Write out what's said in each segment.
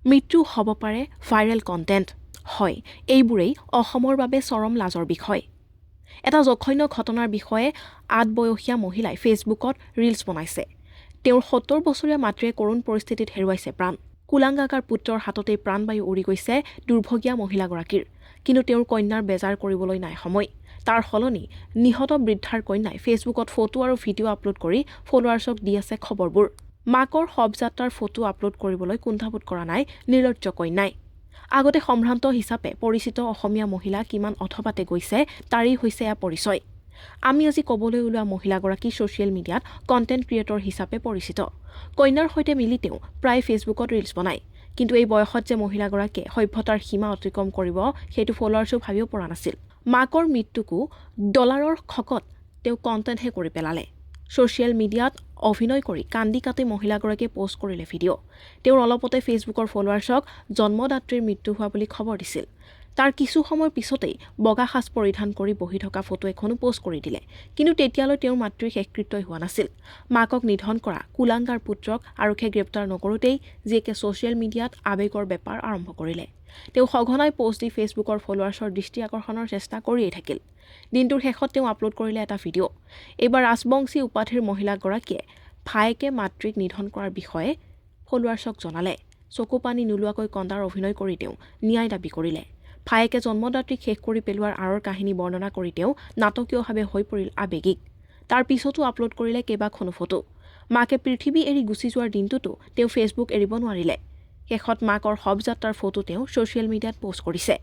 মৃত্যু হ'ব পাৰে ভাইৰেল কণ্টেণ্ট। হয়, এইবোৰেই অসমৰ বাবে চৰম লাজৰ বিষয়। এটা জঘন্য ঘটনাৰ বিষয়ে ৮ বয়সীয়া মহিলাই ফেচবুকত ৰিলছ বনাইছে। তেওঁৰ ৭০ বছৰীয়া মাতৃয়ে কৰুণ পৰিস্থিতিত হেৰুৱাইছে প্ৰাণ। কুলাংগাকাৰ পুত্ৰৰ হাততেই প্ৰাণবায়ু উৰি গৈছে দুৰ্ভগীয়া মহিলাগৰাকীৰ। কিন্তু তেওঁৰ কন্যাৰ বেজাৰ কৰিবলৈ নাই সময়। তাৰ সলনি নিহত বৃদ্ধাৰ কন্যাই ফেচবুকত ফটো আৰু ভিডিঅ' আপলোড কৰি ফলোৱাৰ্ছক দি আছে খবৰবোৰ। মাকৰ শৱযাত্ৰাৰ ফটো আপলোড কৰিবলৈ কুণ্ঠাবোধ কৰা নাই নিৰ্লজ্জ কন্যাই। আগতে সম্ভ্ৰান্ত হিচাপে পৰিচিত অসমীয়া মহিলা কিমান অথপাতে গৈছে তাৰেই হৈছে এয়া পৰিচয়। আমি আজি ক'বলৈ ওলোৱা মহিলাগৰাকী ছ'চিয়েল মিডিয়াত কণ্টেণ্ট ক্ৰিয়েটৰ হিচাপে পৰিচিত। কন্যাৰ সৈতে মিলি তেওঁ প্ৰায় ফেচবুকত ৰিলছ বনায়। কিন্তু এই বয়সত যে মহিলাগৰাকীয়ে সভ্যতাৰ সীমা অতিক্ৰম কৰিব সেইটো ফলোৱাৰ্ছেও ভাবিব পৰা নাছিল। মাকৰ মৃত্যুকো ডলাৰৰ খকত তেওঁ কণ্টেণ্টহে কৰি পেলালে। ছ'চিয়েল মিডিয়াত অভিনয় কৰি কান্দি কাটি মহিলাগৰাকীয়ে পোষ্ট কৰিলে ভিডিঅ'। তেওঁৰ অলপতে ফেচবুকৰ ফলোৱাৰ্ছক জন্মদাত্ৰীৰ মৃত্যু হোৱা বুলি খবৰ দিছিল। তাৰ কিছু সময়ৰ পিছতেই বগা সাজ পৰিধান কৰি বহি থকা ফটো এখনো পোষ্ট কৰি দিলে। কিন্তু তেতিয়ালৈ তেওঁৰ মাতৃৰ শেষকৃত্যই হোৱা নাছিল। মাকক নিধন কৰা কুলাংগাৰ পুত্ৰক আৰক্ষীয়ে গ্ৰেপ্তাৰ নকৰোঁতেই জীয়েকে ছ'চিয়েল মিডিয়াত আৱেগৰ বেপাৰ আৰম্ভ কৰিলে। তেওঁ সঘনাই পোষ্ট দি ফেচবুকৰ ফলোৱাৰ্ছৰ দৃষ্টি আকৰ্ষণৰ চেষ্টা কৰিয়েই থাকিল। দিনটোৰ শেষত তেওঁ আপলোড কৰিলে এটা ভিডিঅ'। এইবাৰ ৰাজবংশী উপাধিৰ মহিলাগৰাকীয়ে ভায়েকে মাতৃক নিধন কৰাৰ বিষয়ে ফলোৱাৰ্ছক জনালে। চকু পানী নোলোৱাকৈ কন্দাৰ অভিনয় কৰি তেওঁ ন্যায় দাবী কৰিলে। ভায়েকে জন্মদাত্ৰীক শেষ কৰি পেলোৱাৰ আঁৰৰ কাহিনী বৰ্ণনা কৰি তেওঁ নাটকীয়ভাৱে হৈ পৰিল আৱেগিক। তাৰ পিছতো আপলোড কৰিলে কেইবাখনো ফটো। মাকে পৃথিৱী এৰি গুচি যোৱাৰ দিনটোতো তেওঁ ফেচবুক এৰিব নোৱাৰিলে। শেষত মাকৰ শৱযাত্ৰাৰ ফটো তেওঁ ছ'চিয়েল মিডিয়াত পোষ্ট কৰিছে।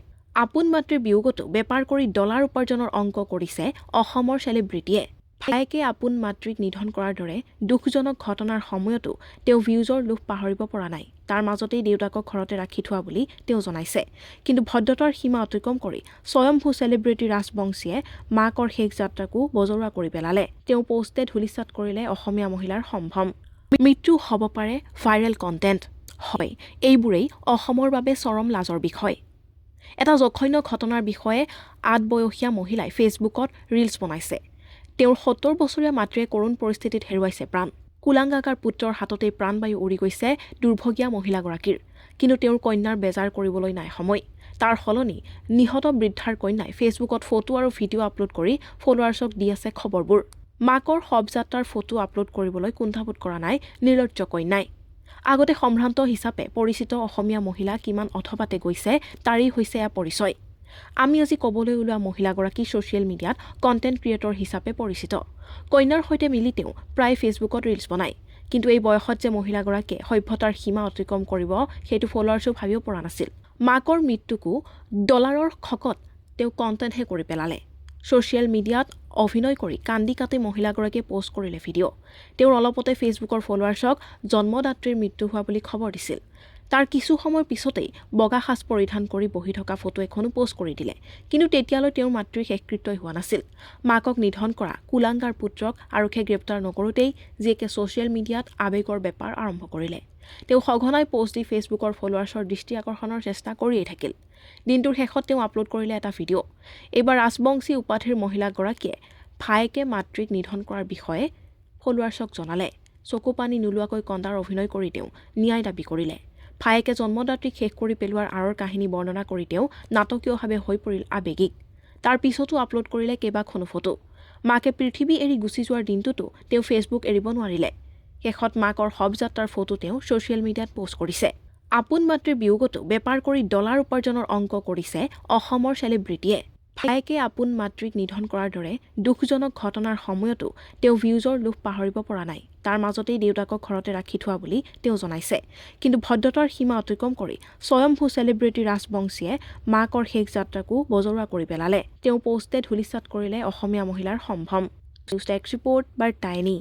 আপোন মাতৃৰ বিয়োগতো বেপাৰ কৰি ডলাৰ উপাৰ্জনৰ অংক কৰিছে অসমৰ চেলিব্ৰিটিয়ে। ভায়েকে আপোন মাতৃক নিধন কৰাৰ দৰে দুখজনক ঘটনাৰ সময়তো তেওঁ ভিউজৰ লোভ পাহৰিব পৰা নাই। তাৰ মাজতেই দেউতাকক ঘৰতে ৰাখি থোৱা বুলি তেওঁ জনাইছে। কিন্তু ভদ্ৰতাৰ সীমা অতিক্ৰম কৰি স্বয়ম্ভূ চেলিব্ৰিটি ৰাজবংশীয়ে মাকৰ শেষ যাত্ৰাকো বজৰুৱা কৰি পেলালে। তেওঁ পোষ্টে ধূলিসাৎ কৰিলে অসমীয়া মহিলাৰ সম্ভ্ৰম। মৃত্যু হ'ব পাৰে ভাইৰেল কণ্টেণ্ট। হয়, এইবোৰেই অসমৰ বাবে চৰম লাজৰ বিষয়। এটা জঘন্য ঘটনাৰ বিষয়ে ৮ বয়সীয়া মহিলাই ফেচবুকত ৰিলছ বনাইছে। তেওঁৰ ৭০ বছৰীয়া মাতৃয়ে কৰুণ পৰিস্থিতিত হেৰুৱাইছে প্ৰাণ। কুলাংগাকাৰ পুত্ৰৰ হাততেই প্ৰাণবায়ু উৰি গৈছে দুৰ্ভগীয়া মহিলাগৰাকীৰ। কিন্তু তেওঁৰ কন্যাৰ বেজাৰ কৰিবলৈ নাই সময়। তাৰ সলনি নিহত বৃদ্ধাৰ কন্যাই ফেচবুকত ফটো আৰু ভিডিঅ' আপলোড কৰি ফলোৱাৰ্ছক দি আছে খবৰবোৰ। মাকৰ শৱযাত্ৰাৰ ফটো আপলোড কৰিবলৈ কুণ্ঠাবোধ কৰা নাই নিৰ্লজ্জ কন্যাই। আগতে সম্ভ্ৰান্ত হিচাপে পৰিচিত অসমীয়া মহিলা কিমান অথপাতে গৈছে তাৰেই হৈছে এয়া পৰিচয়। আমি আজি ক'বলৈ ওলোৱা মহিলাগৰাকী ছ'চিয়েল মিডিয়াত কণ্টেণ্ট ক্ৰিয়েটৰ হিচাপে পৰিচিত। কন্যাৰ সৈতে মিলি তেওঁ প্ৰায় ফেচবুকত ৰিলছ বনায়। কিন্তু এই বয়সত যে মহিলাগৰাকীয়ে সভ্যতাৰ সীমা অতিক্ৰম কৰিব সেইটো ফলোৱাৰ্ছেও ভাবিব পৰা নাছিল। মাকৰ মৃত্যুকো ডলাৰৰ খকত তেওঁ কণ্টেণ্টহে কৰি পেলালে। ছ'চিয়েল মিডিয়াত অভিনয় কৰি কান্দি কাটি মহিলাগৰাকীয়ে পোষ্ট কৰিলে ভিডিঅ'। তেওঁৰ অলপতে ফেচবুকৰ ফলোৱাৰ্ছক জন্মদাত্ৰীৰ মৃত্যু হোৱা বুলি খবৰ দিছিল। তাৰ কিছু সময়ৰ পিছতেই বগা সাজ পৰিধান কৰি বহি থকা ফটো এখনো পোষ্ট কৰি দিলে। কিন্তু তেতিয়ালৈ তেওঁৰ মাতৃৰ শেষকৃত্যই হোৱা নাছিল। মাকক নিধন কৰা কুলাংগাৰ পুত্ৰক আৰক্ষীয়ে গ্ৰেপ্তাৰ নকৰোঁতেই জীয়েকে ছ'চিয়েল মিডিয়াত আৱেগৰ বেপাৰ আৰম্ভ কৰিলে। তেওঁ সঘনাই পোষ্ট দি ফেচবুকৰ ফলোৱাৰ্ছৰ দৃষ্টি আকৰ্ষণৰ চেষ্টা কৰিয়েই থাকিল। দিনটোৰ শেষত তেওঁ আপলোড কৰিলে এটা ভিডিঅ'। এইবাৰ ৰাজবংশী উপাধিৰ মহিলাগৰাকীয়ে ভায়েকে মাতৃক নিধন কৰাৰ বিষয়ে ফলোৱাৰ্ছক জনালে। চকু পানী নোলোৱাকৈ কন্দাৰ অভিনয় কৰি তেওঁ ন্যায় দাবী কৰিলে। ভায়েকে জন্মদাত্ৰীক শেষ কৰি পেলোৱাৰ আঁৰৰ কাহিনী বৰ্ণনা কৰি তেওঁ নাটকীয়ভাৱে হৈ পৰিল আৱেগিক। তাৰ পিছতো আপলোড কৰিলে কেইবাখনো ফটো। মাকে পৃথিৱী এৰি গুচি যোৱাৰ দিনটোতো তেওঁ ফেচবুক এৰিব নোৱাৰিলে। শেষত মাকৰ শৱযাত্ৰাৰ ফটো তেওঁ ছ'চিয়েল মিডিয়াত পোষ্ট কৰিছে। আপোন মাতৃৰ বিয়োগতো বেপাৰ কৰি ডলাৰ উপাৰ্জনৰ অংক কৰিছে অসমৰ চেলিব্ৰিটিয়ে। ভায়েকে আপোন মাতৃক নিধন কৰাৰ দৰে দুখজনক ঘটনাৰ সময়তো তেওঁ ভিউজৰ লোভ পাহৰিব পৰা নাই। তাৰ মাজতেই দেউতাকক ঘৰতে ৰাখি থোৱা বুলি তেওঁ জনাইছে। কিন্তু ভদ্ৰতাৰ সীমা অতিক্ৰম কৰি স্বয়ম্ভূ চেলিব্ৰিটি ৰাজবংশীয়ে মাকৰ শেষ যাত্ৰাকো বজৰুৱা কৰি পেলালে। তেওঁ পোষ্টে ধূলিসাৎ কৰিলে অসমীয়া মহিলাৰ সম্ভ্ৰম। News desk report বাৰ্তাইনী।